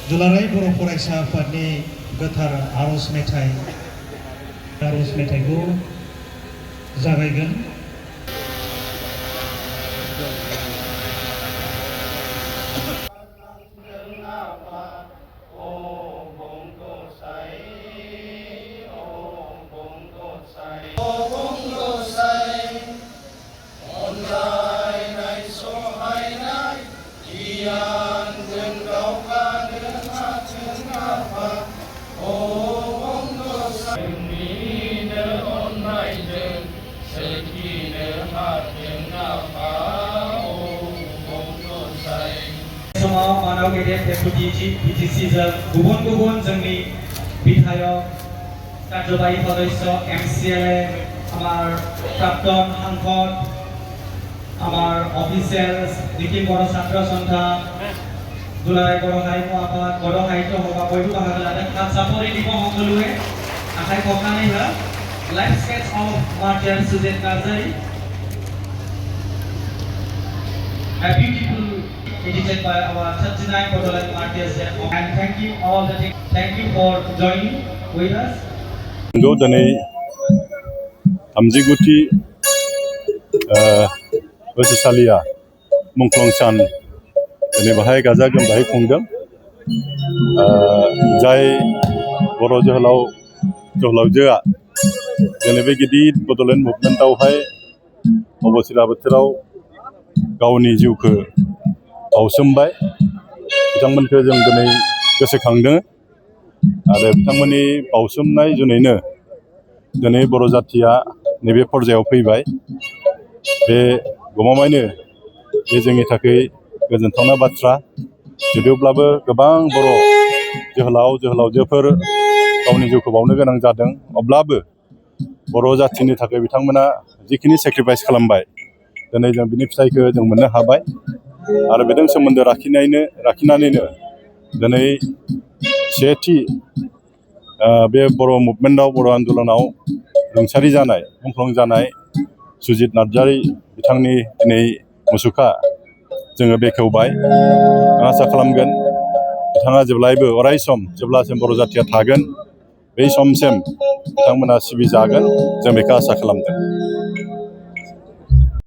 दुलाराय बर' फरायसा आफादनि गोथार आर'ज मेथाइखौ जागायगोन। मानव गेदेर डेपुटी चीफ बीटीसी गुबुन जोंनि विधायक कार्यबाही सदस्य एमसीएलए आमार प्राक्तन सांसद आमार अफिसियल्स नीति बर छात्र सन्था दुलाराय बर हारिमु आफाद बर साहित्य सभा बयबो बाहागो लादों। सापरि दिब सकलोए आखाइ खबनानै हो। Life sketch of martyr Sujit Narzary, a beautiful edited by our 39 Bodoland martyrs, and thank you all the team. Thank you for joining with us. नंगौ दिनै 39थि बोसोरसालिया मुंख्लं सान दिनै बाहाय गाजा गोमजायै खुंदों। जाय बर' जोहोलावजोआ दिनै बे गिदिर बड'लेण्ड मुभमेन्टआवहाय अबथिरा बोथोराव गावनि जिउखौ बावसोमबाय, बिथांमोनखौ जों दिनै गोसोखांदों आरो बिथांमोननि बावसोमनाय जुनैनो दिनै बर' जाथिया नैबे पर्यायाव फैबाय। बे गमामायैनो बे जोंनि थाखाय गोजोनथावना बाथ्रा। जुदिब्लाबो गोबां बर' जोहोलावजोफोर गावनि जिउखौ बावनो गोनां जादों, अब्लाबो बर' जाथिनि थाखाय बिथांमोना जिखिनि सेक्रिफाइस खालामबाय, दिनै जों बिनि फिथाइखौ जों मोननो हाबाय आरो बेजों सोमोन्दो लाखिनानैनो दिनै सेथि बे बर' मुभमेन्टआव बर' आन्दलनाव रुंसारि जानाय मुंख्लं जानाय सुजित नार्जारी बिथांनि दिनै मुसुखा जोङो बेखेवबाय। आं आसा खालामगोन बिथाङा जेब्लायबो अरायसम जेब्लासिम बर' जाथिया थागोन बै समसिम बिथांमोना सिबिजागोन, जों बेखौ आसा खालामदों।